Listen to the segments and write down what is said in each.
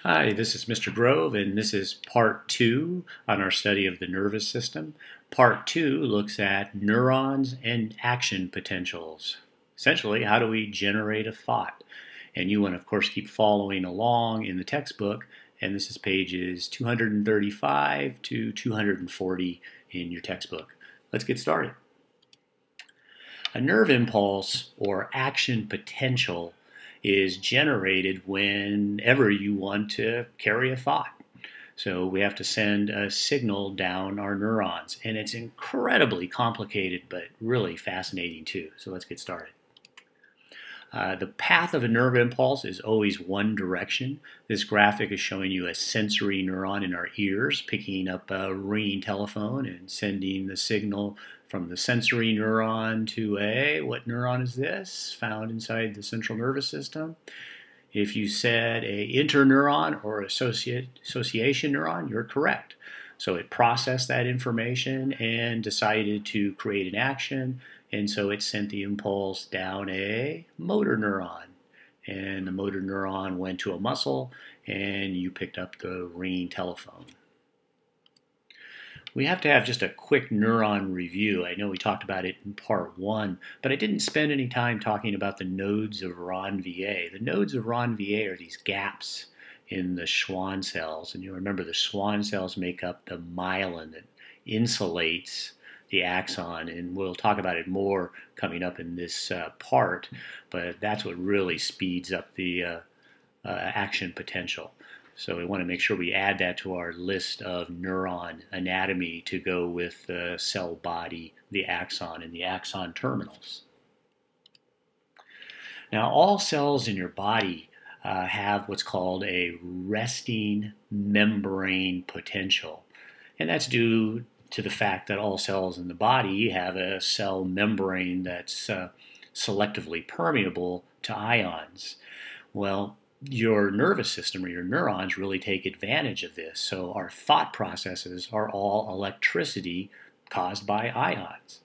Hi, this is Mr. Grove, and this is part 2 on our study of the nervous system. Part 2 looks at neurons and action potentials. Essentially, how do we generate a thought? And you want to, of course, keep following along in the textbook, and this is pages 235 to 240 in your textbook. Let's get started. A nerve impulse or action potential is generated whenever you want to carry a thought. So we have to send a signal down our neurons, and it's incredibly complicated but really fascinating too. So let's get started. The path of a nerve impulse is always one direction. This graphic is showing you a sensory neuron in our ears picking up a ringing telephone and sending the signal from the sensory neuron to what neuron is this? Found inside the central nervous system. If you said a interneuron or association neuron, you're correct. So it processed that information and decided to create an action, and so it sent the impulse down a motor neuron. And the motor neuron went to a muscle, and you picked up the ringing telephone. We have to have just a quick neuron review. I know we talked about it in part 1, but I didn't spend any time talking about the nodes of Ron-Va. The nodes of Ron-Va are these gaps in the Schwann cells, and you remember the Schwann cells make up the myelin that insulates the axon, and we'll talk about it more coming up in this part, but that's what really speeds up the action potential. So we want to make sure we add that to our list of neuron anatomy to go with the cell body, the axon, and the axon terminals. Now, all cells in your body have what's called a resting membrane potential, and that's due to the fact that all cells in the body have a cell membrane that's selectively permeable to ions. Well, your nervous system or your neurons really take advantage of this. So our thought processes are all electricity caused by ions.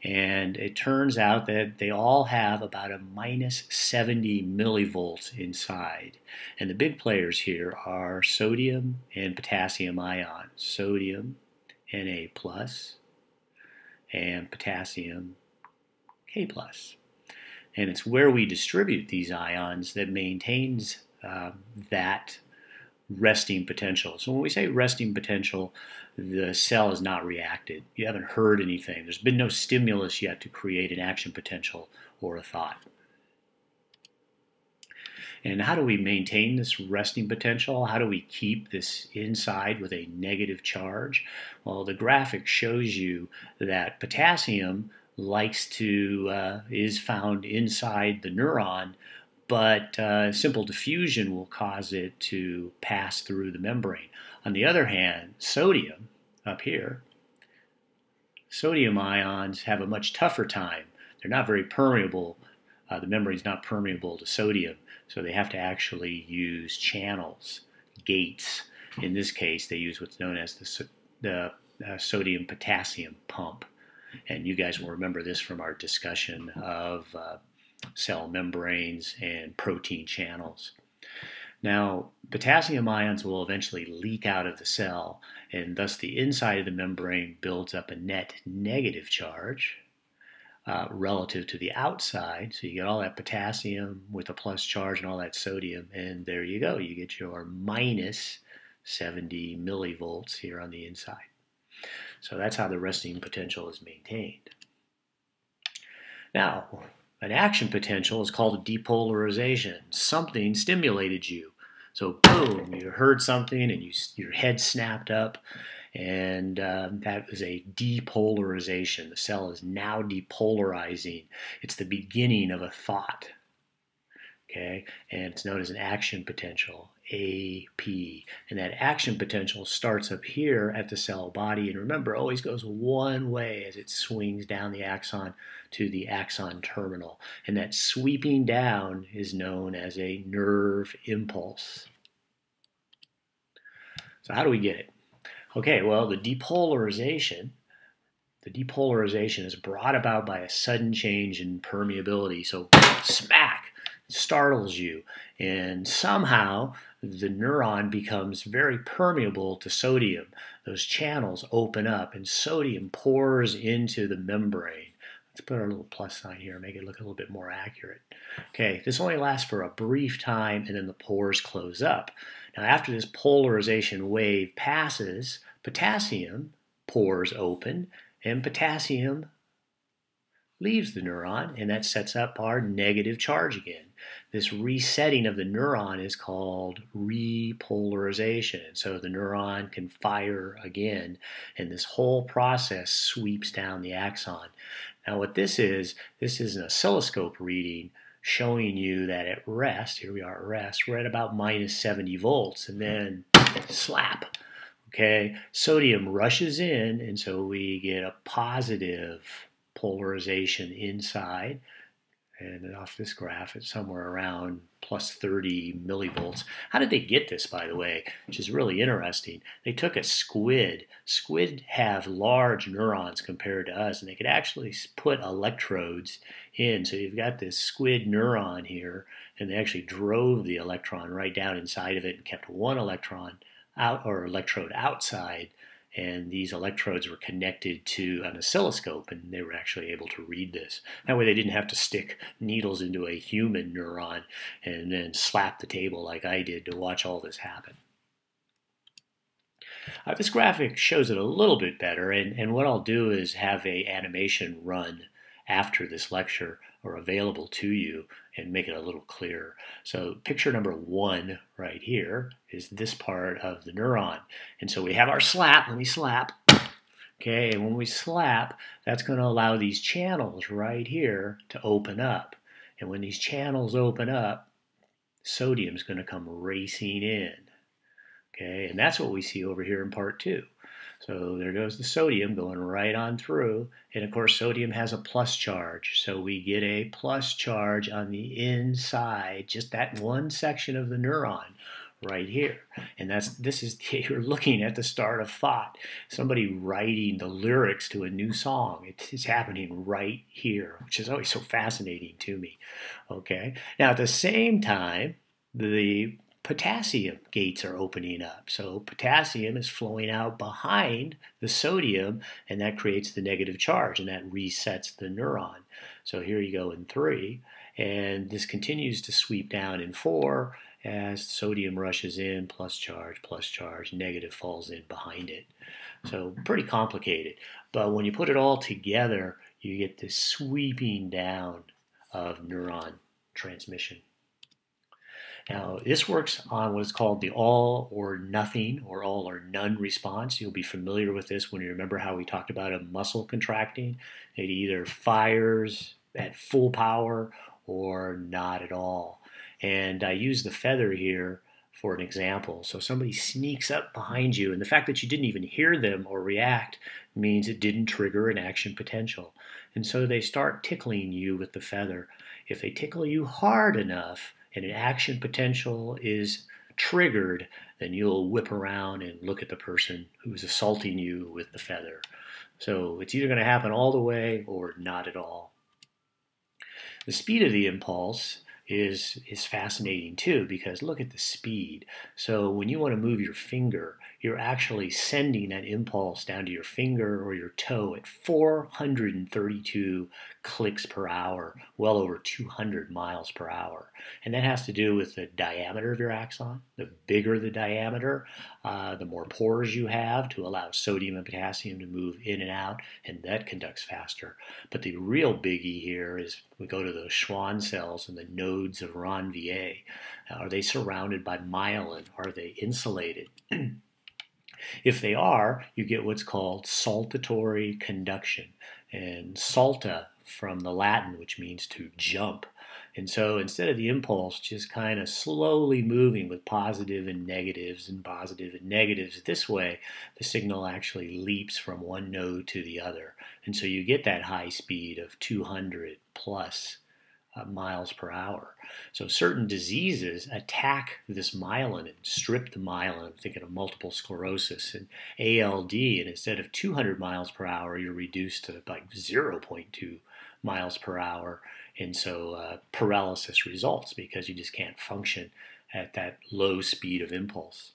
And it turns out that they all have about a minus 70 millivolts inside. And the big players here are sodium and potassium ions. Sodium, Na+, and potassium, K+. And it's where we distribute these ions that maintains that resting potential. So when we say resting potential, the cell is not reacted. You haven't heard anything. There's been no stimulus yet to create an action potential or a thought. And how do we maintain this resting potential? How do we keep this inside with a negative charge? Well, the graphic shows you that potassium is found inside the neuron, but simple diffusion will cause it to pass through the membrane. On the other hand, sodium, up here, sodium ions have a much tougher time. They're not very permeable. The membrane's not permeable to sodium, so they have to actually use channels, gates. In this case, they use what's known as the sodium-potassium pump. And you guys will remember this from our discussion of cell membranes and protein channels. Now, potassium ions will eventually leak out of the cell, and thus the inside of the membrane builds up a net negative charge relative to the outside. So you get all that potassium with a plus charge and all that sodium, and there you go. You get your minus 70 millivolts here on the inside. So that's how the resting potential is maintained. Now, an action potential is called a depolarization. Something stimulated you. So boom, you heard something and your head snapped up, and that is a depolarization. The cell is now depolarizing. It's the beginning of a thought. Okay, and it's known as an action potential, AP. And that action potential starts up here at the cell body, and remember, it always goes one way as it swings down the axon to the axon terminal. And that sweeping down is known as a nerve impulse. So how do we get it? Okay, well, the depolarization is brought about by a sudden change in permeability. So smack! startles you, and somehow the neuron becomes very permeable to sodium. Those channels open up and sodium pours into the membrane. Let's put our little plus sign here, make it look a little bit more accurate. Okay, this only lasts for a brief time and then the pores close up. Now after this polarization wave passes, potassium pores open and potassium leaves the neuron, and that sets up our negative charge again. This resetting of the neuron is called repolarization. So the neuron can fire again, and this whole process sweeps down the axon. Now what this is an oscilloscope reading showing you that at rest, here we are at rest, we're at about minus 70 volts, and then slap. Okay, sodium rushes in, and so we get a positive polarization inside, and off this graph it's somewhere around plus 30 millivolts. How did they get this, by the way, which is really interesting? They took a squid. Squid have large neurons compared to us, and they could actually put electrodes in. So you've got this squid neuron here, and they actually drove the electron right down inside of it and kept one electron out, or electrode outside, and these electrodes were connected to an oscilloscope, and they were actually able to read this. That way they didn't have to stick needles into a human neuron and then slap the table like I did to watch all this happen. This graphic shows it a little bit better, and what I'll do is have an animation run after this lecture or available to you and make it a little clearer. So picture number 1 right here is this part of the neuron. And so we have our slap, let me slap. Okay, and when we slap, that's going to allow these channels right here to open up. And when these channels open up, sodium is going to come racing in. Okay, and that's what we see over here in part 2. So there goes the sodium going right on through, and of course sodium has a plus charge, so we get a plus charge on the inside, just that one section of the neuron right here. And you're looking at the start of thought, somebody writing the lyrics to a new song. It's happening right here, which is always so fascinating to me. Okay, now at the same time, the potassium gates are opening up. So potassium is flowing out behind the sodium, and that creates the negative charge, and that resets the neuron. So here you go in 3, and this continues to sweep down in 4 as sodium rushes in, plus charge, negative falls in behind it. So pretty complicated. But when you put it all together, you get this sweeping down of neuron transmission. Now, this works on what is called the all or nothing or all or none response. You'll be familiar with this when you remember how we talked about a muscle contracting. It either fires at full power or not at all. And I use the feather here for an example. So somebody sneaks up behind you, and the fact that you didn't even hear them or react means it didn't trigger an action potential. And so they start tickling you with the feather. If they tickle you hard enough, and an action potential is triggered, then you'll whip around and look at the person who's assaulting you with the feather. So it's either going to happen all the way or not at all. The speed of the impulse is fascinating too, because look at the speed. So when you want to move your finger, you're actually sending that impulse down to your finger or your toe at 432 clicks per hour, well over 200 miles per hour. And that has to do with the diameter of your axon. The bigger the diameter, the more pores you have to allow sodium and potassium to move in and out, and that conducts faster. But the real biggie here is we go to those Schwann cells and the nodes of Ranvier. Are they surrounded by myelin? Are they insulated? If they are, you get what's called saltatory conduction. And salta from the Latin, which means to jump. And so instead of the impulse just kind of slowly moving with positive and negatives this way, the signal actually leaps from one node to the other. And so you get that high speed of 200 plus miles per hour. So certain diseases attack this myelin and strip the myelin. I'm thinking of multiple sclerosis and ALD, and instead of 200 miles per hour, you're reduced to like 0.2 miles per hour. And so paralysis results because you just can't function at that low speed of impulse.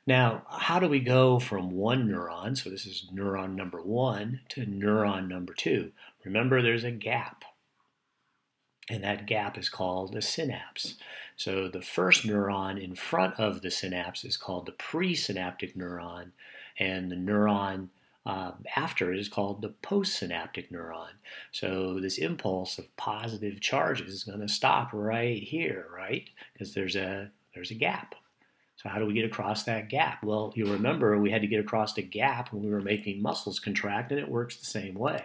Now, how do we go from one neuron, so this is neuron number 1, to neuron number 2? Remember, there's a gap, and that gap is called a synapse. So the first neuron in front of the synapse is called the presynaptic neuron, and the neuron after it is called the postsynaptic neuron. So this impulse of positive charges is going to stop right here, right? Because there's a gap. So how do we get across that gap? Well, you'll remember we had to get across a gap when we were making muscles contract, and it works the same way.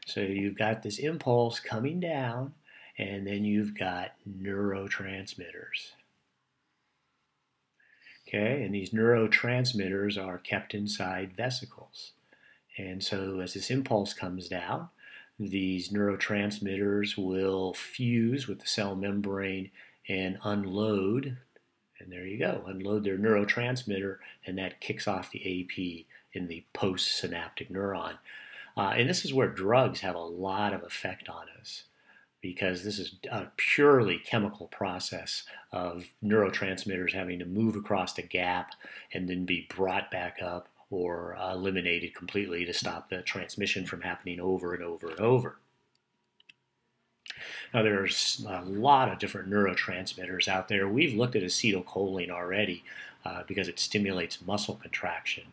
So you've got this impulse coming down, and then you've got neurotransmitters. Okay, and these neurotransmitters are kept inside vesicles. And so as this impulse comes down, these neurotransmitters will fuse with the cell membrane and unload. And there you go, unload their neurotransmitter, and that kicks off the AP in the postsynaptic neuron. And this is where drugs have a lot of effect on us, because this is a purely chemical process of neurotransmitters having to move across the gap and then be brought back up or eliminated completely to stop the transmission from happening over and over and over. Now, there's a lot of different neurotransmitters out there. We've looked at acetylcholine already because it stimulates muscle contraction.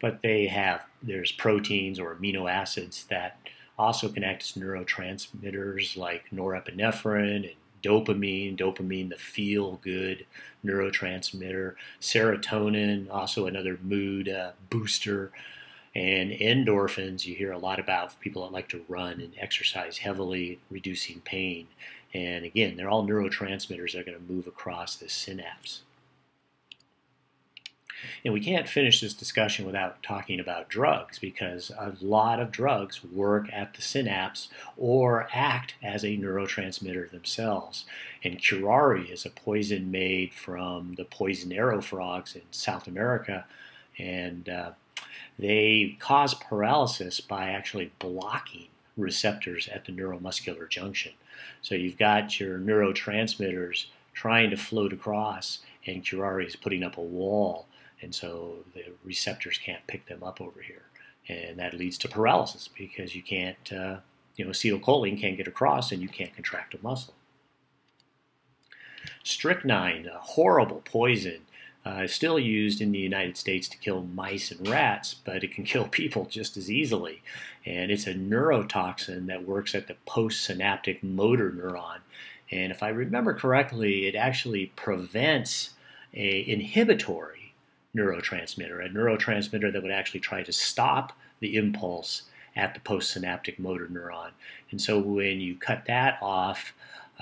But there's proteins or amino acids that also connect to neurotransmitters like norepinephrine and dopamine. Dopamine, the feel-good neurotransmitter. Serotonin, also another mood booster. And endorphins, you hear a lot about people that like to run and exercise heavily, reducing pain. And again, they're all neurotransmitters that are going to move across this synapse. And we can't finish this discussion without talking about drugs, because a lot of drugs work at the synapse or act as a neurotransmitter themselves. And curare is a poison made from the poison arrow frogs in South America, and they cause paralysis by actually blocking receptors at the neuromuscular junction. So you've got your neurotransmitters trying to float across, and curare is putting up a wall, and so the receptors can't pick them up over here. And that leads to paralysis because you can't, acetylcholine can't get across and you can't contract a muscle. Strychnine, a horrible poison, is still used in the United States to kill mice and rats, but it can kill people just as easily. And it's a neurotoxin that works at the postsynaptic motor neuron. And if I remember correctly, it actually prevents an inhibitory neurotransmitter, a neurotransmitter that would actually try to stop the impulse at the postsynaptic motor neuron. And so when you cut that off,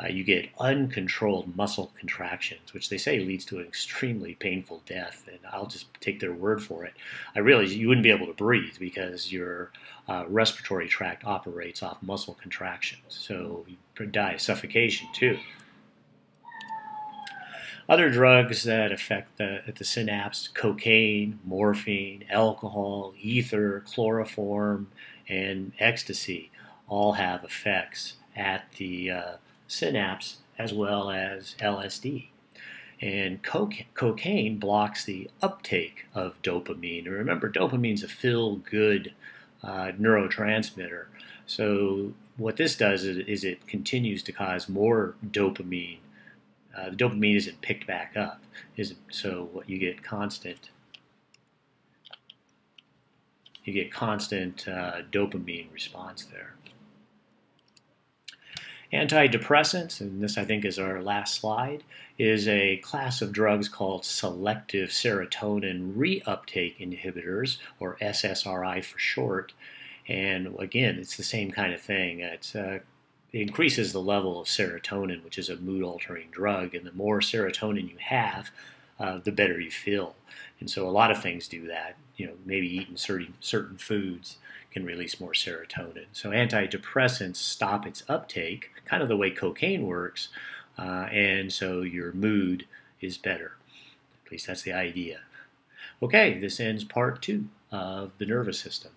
you get uncontrolled muscle contractions, which they say leads to an extremely painful death. And I'll just take their word for it. I realize you wouldn't be able to breathe because your respiratory tract operates off muscle contractions. So you could die of suffocation too. Other drugs that affect the synapse: cocaine, morphine, alcohol, ether, chloroform, and ecstasy all have effects at the synapse, as well as LSD. And cocaine blocks the uptake of dopamine. And remember, dopamine's a feel-good neurotransmitter. So what this does is it continues to cause more dopamine. The dopamine isn't picked back up. So what you get constant dopamine response there. Antidepressants, and this I think is our last slide, is a class of drugs called selective serotonin reuptake inhibitors, or SSRI for short. And again, it's the same kind of thing. It increases the level of serotonin, which is a mood-altering drug, and the more serotonin you have, the better you feel. And so a lot of things do that. Maybe eating certain foods can release more serotonin. So antidepressants stop its uptake, kind of the way cocaine works, and so your mood is better. At least that's the idea. Okay, this ends part 2 of the nervous system.